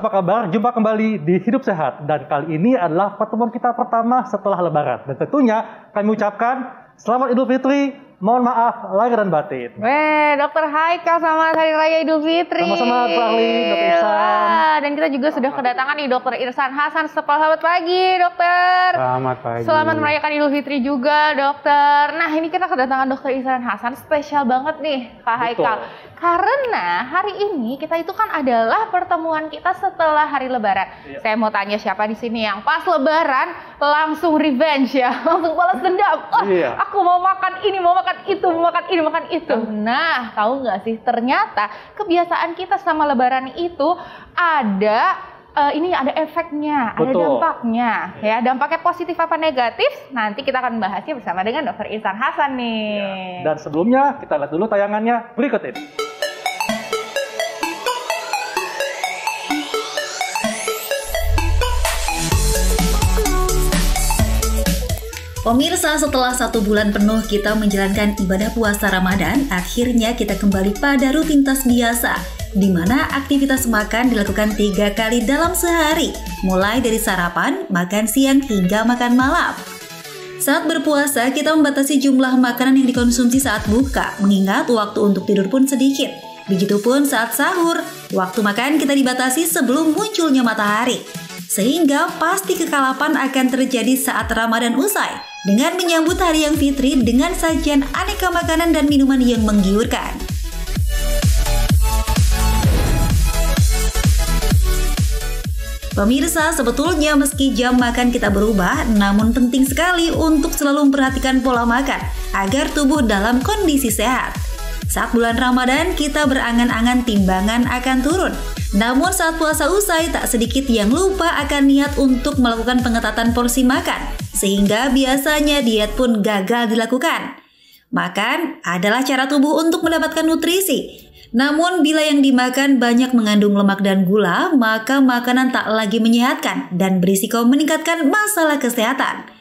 apa kabar? Jumpa kembali di Hidup Sehat. Dan kali ini adalah pertemuan kita pertama setelah Lebaran. Dan tentunya kami ucapkan Selamat Idul Fitri, mohon maaf lahir dan batin. Dokter Haikal, selamat Hari Raya Idul Fitri. Sama-sama, Dr. Irsan. Dan kita juga sudah kedatangan nih Dr. Irsan Hasan. Selamat pagi, dokter. Selamat pagi. Selamat merayakan Idul Fitri juga, dokter. Nah, ini kita kedatangan Dr. Irsan Hasan, spesial banget nih, Kak Haikal. Karena hari ini kita itu kan adalah pertemuan kita setelah hari Lebaran. Iya. Saya mau tanya siapa di sini yang pas Lebaran langsung revenge ya, langsung balas dendam. Iya. Aku mau makan ini, mau makan itu, mau makan ini, makan itu. Nah, tahu nggak sih, ternyata kebiasaan kita sama Lebaran itu ada ada efeknya, ada dampaknya. Ya, dampaknya positif apa negatif? Nanti kita akan bahasnya bersama dengan Dr. Irsan Hasan nih. Ya. Dan sebelumnya kita lihat dulu tayangannya berikut ini. Pemirsa, setelah 1 bulan penuh kita menjalankan ibadah puasa Ramadan, akhirnya kita kembali pada rutinitas biasa, di mana aktivitas makan dilakukan 3 kali dalam sehari, mulai dari sarapan, makan siang, hingga makan malam. Saat berpuasa, kita membatasi jumlah makanan yang dikonsumsi saat buka, mengingat waktu untuk tidur pun sedikit. Begitupun saat sahur, waktu makan kita dibatasi sebelum munculnya matahari. Sehingga pasti kekalapan akan terjadi saat Ramadan usai dengan menyambut hari yang fitri dengan sajian aneka makanan dan minuman yang menggiurkan. Pemirsa, sebetulnya meski jam makan kita berubah, namun penting sekali untuk selalu memperhatikan pola makan agar tubuh dalam kondisi sehat. Saat bulan Ramadan, kita berangan-angan timbangan akan turun. Namun saat puasa usai, tak sedikit yang lupa akan niat untuk melakukan pengetatan porsi makan, sehingga biasanya diet pun gagal dilakukan. Makan adalah cara tubuh untuk mendapatkan nutrisi. Namun bila yang dimakan banyak mengandung lemak dan gula, maka makanan tak lagi menyehatkan dan berisiko meningkatkan masalah kesehatan.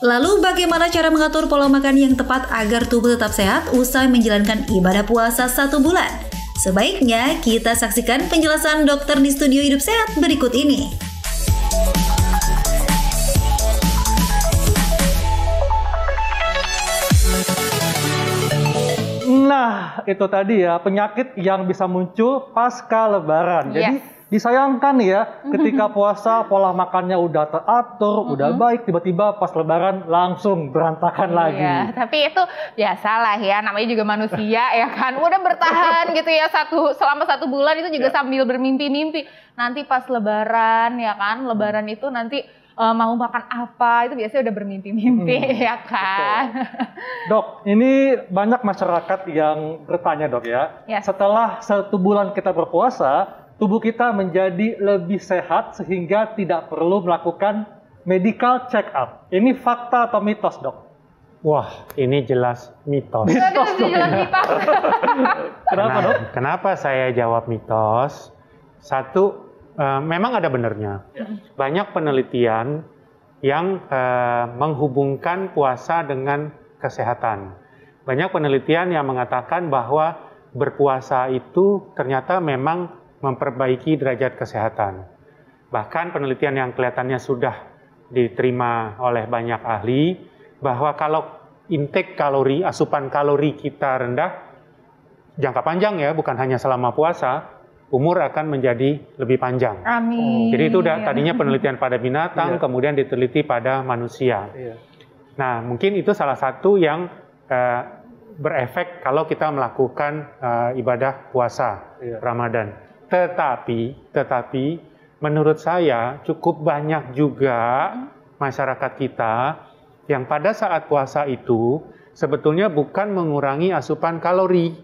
Lalu bagaimana cara mengatur pola makan yang tepat agar tubuh tetap sehat usai menjalankan ibadah puasa 1 bulan? Sebaiknya kita saksikan penjelasan dokter di studio Hidup Sehat berikut ini. Nah, itu tadi ya, penyakit yang bisa muncul pasca Lebaran. Jadi disayangkan ya, ketika puasa pola makannya udah teratur, udah baik, tiba-tiba pas Lebaran langsung berantakan lagi. Tapi itu biasalah ya, namanya juga manusia ya kan. Udah bertahan gitu ya selama 1 bulan itu juga sambil bermimpi-mimpi. Nanti pas Lebaran ya kan, Lebaran itu nanti mau makan apa, itu biasanya udah bermimpi-mimpi ya kan. Dok, ini banyak masyarakat yang bertanya dok ya, setelah 1 bulan kita berpuasa, tubuh kita menjadi lebih sehat sehingga tidak perlu melakukan medical check up. Ini fakta atau mitos, dok? Wah, ini jelas mitos. Mitos, dok. Kenapa, dok? Kenapa saya jawab mitos? Satu, memang ada benernya. Banyak penelitian yang menghubungkan puasa dengan kesehatan. Banyak penelitian yang mengatakan bahwa berpuasa itu ternyata memang memperbaiki derajat kesehatan. Bahkan penelitian yang kelihatannya sudah diterima oleh banyak ahli, bahwa kalau intake kalori, asupan kalori kita rendah, jangka panjang ya, bukan hanya selama puasa, umur akan menjadi lebih panjang. Amin. Jadi itu tadinya penelitian pada binatang, kemudian diteliti pada manusia. Nah, mungkin itu salah satu yang berefek kalau kita melakukan ibadah puasa Ramadan. Tetapi menurut saya cukup banyak juga masyarakat kita yang pada saat puasa itu sebetulnya bukan mengurangi asupan kalori,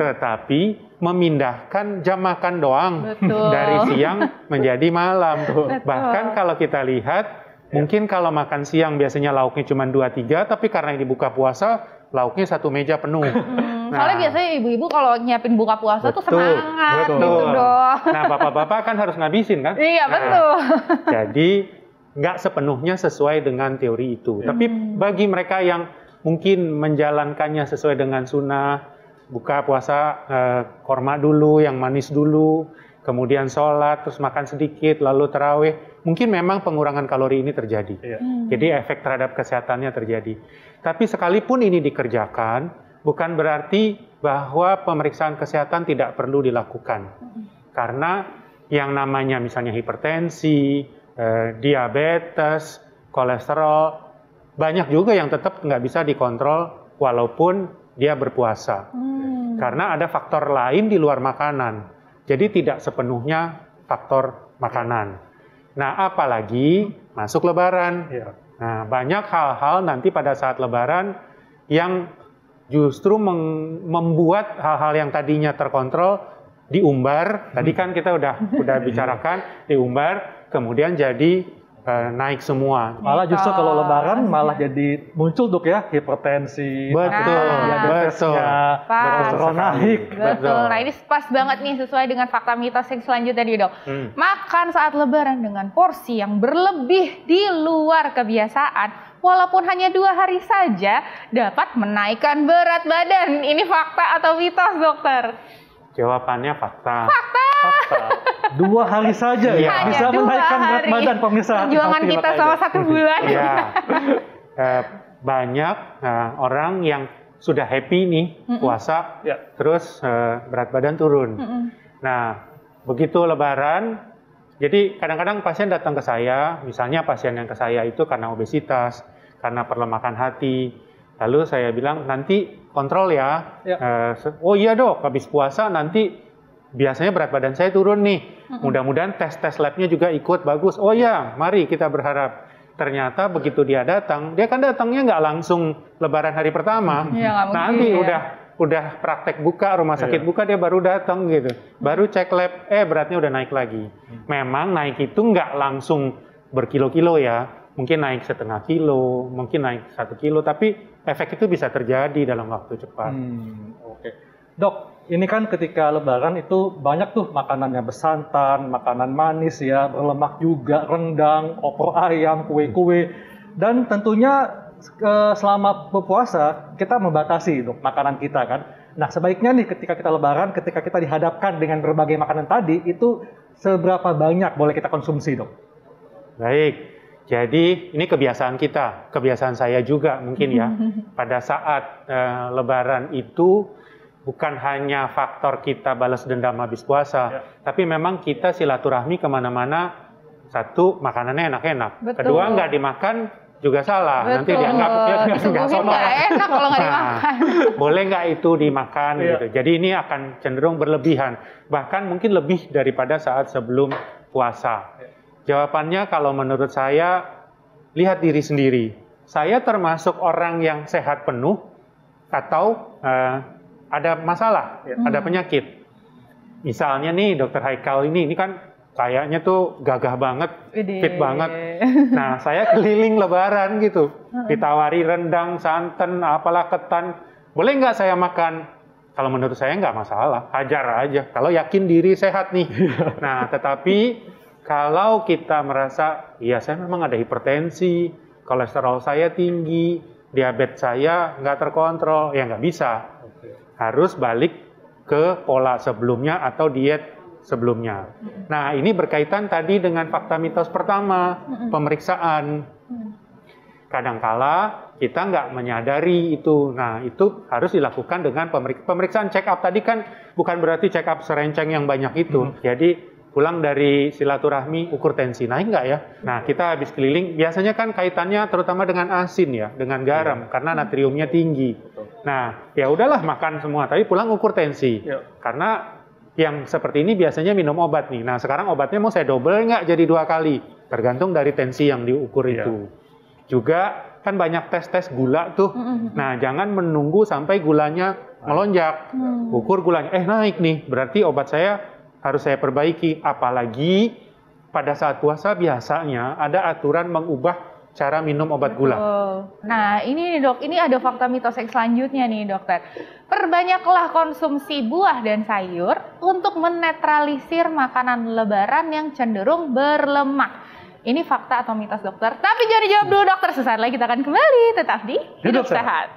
tetapi memindahkan jam makan doang. Dari siang menjadi malam. Bahkan kalau kita lihat, mungkin kalau makan siang biasanya lauknya cuma 2-3, tapi karena ini buka puasa, lauknya 1 meja penuh. Soalnya biasanya ibu-ibu kalau nyiapin buka puasa tuh semangat gitu dong. Nah, bapak-bapak kan harus ngabisin kan? Iya, betul. Jadi nggak sepenuhnya sesuai dengan teori itu. Tapi bagi mereka yang mungkin menjalankannya sesuai dengan sunnah, buka puasa korma dulu, yang manis dulu, kemudian sholat, terus makan sedikit, lalu tarawih, mungkin memang pengurangan kalori ini terjadi. Jadi efek terhadap kesehatannya terjadi. Tapi sekalipun ini dikerjakan, bukan berarti bahwa pemeriksaan kesehatan tidak perlu dilakukan. Karena yang namanya misalnya hipertensi, diabetes, kolesterol, banyak juga yang tetap nggak bisa dikontrol walaupun dia berpuasa. Karena ada faktor lain di luar makanan. Jadi tidak sepenuhnya faktor makanan. Nah, apalagi masuk Lebaran. Nah, banyak hal-hal nanti pada saat Lebaran yang justru membuat hal-hal yang tadinya terkontrol diumbar. Tadi kan kita udah bicarakan, diumbar, kemudian jadi naik semua. Malah justru kalau Lebaran malah jadi muncul Dok ya, hipertensi, diabetesnya, kolesterol naik. Betul. Nah ini pas banget nih sesuai dengan fakta mitos yang selanjutnya nih Dok. Makan saat Lebaran dengan porsi yang berlebih di luar kebiasaan, walaupun hanya 2 hari saja, dapat menaikkan berat badan. Ini fakta atau mitos, dokter? Jawabannya fakta. Fakta. 2 hari saja ya bisa menaikkan berat badan, pemirsa. Perjuangan kita selama 1 bulan. Ya. Banyak orang yang sudah happy nih puasa, terus berat badan turun. Nah, begitu Lebaran, jadi kadang-kadang pasien datang ke saya, misalnya pasien yang ke saya itu karena obesitas, karena perlemakan hati. Lalu saya bilang, nanti kontrol ya. Oh iya Dok, habis puasa nanti biasanya berat badan saya turun nih. Mudah-mudahan tes labnya juga ikut bagus. Oh iya, mari kita berharap. Ternyata begitu dia datang, dia kan datangnya nggak langsung Lebaran hari pertama. Nanti udah praktek buka, rumah sakit buka, dia baru datang gitu. Baru cek lab, beratnya udah naik lagi. Memang naik itu nggak langsung berkilo-kilo ya. Mungkin naik 0,5 kilo, mungkin naik 1 kilo, tapi efek itu bisa terjadi dalam waktu cepat. Oke. Dok, ini kan ketika Lebaran itu banyak tuh makanannya bersantan, makanan manis ya, berlemak juga, rendang, opor ayam, kue-kue. Dan tentunya selama berpuasa kita membatasi Dok, makanan kita kan. Nah sebaiknya nih ketika kita Lebaran, ketika kita dihadapkan dengan berbagai makanan tadi, itu seberapa banyak boleh kita konsumsi Dok? Baik. Jadi ini kebiasaan kita, kebiasaan saya juga mungkin ya. Pada saat Lebaran itu bukan hanya faktor kita balas dendam habis puasa, tapi memang kita silaturahmi kemana-mana. Satu, makanannya enak-enak. Kedua, nggak dimakan juga salah. Nanti dianggap nggak sopan. Enak kalau nggak dimakan. Boleh nggak itu dimakan gitu. Jadi ini akan cenderung berlebihan. Bahkan mungkin lebih daripada saat sebelum puasa. Jawabannya kalau menurut saya, lihat diri sendiri. Saya termasuk orang yang sehat penuh atau ada masalah, ada penyakit. Misalnya nih Dokter Haikal ini kan kayaknya tuh gagah banget, fit banget. Nah saya keliling Lebaran gitu, ditawari rendang, santan, apalah ketan. Boleh nggak saya makan? Kalau menurut saya nggak masalah, hajar aja. Kalau yakin diri sehat nih. Nah tetapi kalau kita merasa, ya saya memang ada hipertensi, kolesterol saya tinggi, diabetes saya nggak terkontrol, ya nggak bisa. Harus balik ke pola sebelumnya atau diet sebelumnya. Nah ini berkaitan tadi dengan fakta mitos pertama, pemeriksaan. Kadangkala kita nggak menyadari itu. Nah itu harus dilakukan dengan pemeriksaan check up. Tadi kan bukan berarti check up serenceng yang banyak itu. Jadi pulang dari silaturahmi, ukur tensi, naik nggak ya? Nah, kita habis keliling, biasanya kan kaitannya terutama dengan asin ya, dengan garam, karena natriumnya tinggi. Nah, ya udahlah makan semua, tapi pulang ukur tensi. Karena yang seperti ini biasanya minum obat nih. Nah, sekarang obatnya mau saya double nggak jadi 2 kali? Tergantung dari tensi yang diukur itu. Juga kan banyak tes-tes gula tuh. Nah, jangan menunggu sampai gulanya melonjak. Ukur gulanya, naik nih, berarti obat saya harus saya perbaiki, apalagi pada saat puasa biasanya ada aturan mengubah cara minum obat gula. Nah ini nih Dok, ini ada fakta mitos yang selanjutnya nih dokter. Perbanyaklah konsumsi buah dan sayur untuk menetralisir makanan Lebaran yang cenderung berlemak. Ini fakta atau mitos dokter? Tapi jangan dijawab dulu dokter, sesaat lagi kita akan kembali tetap di Hidup Sehat.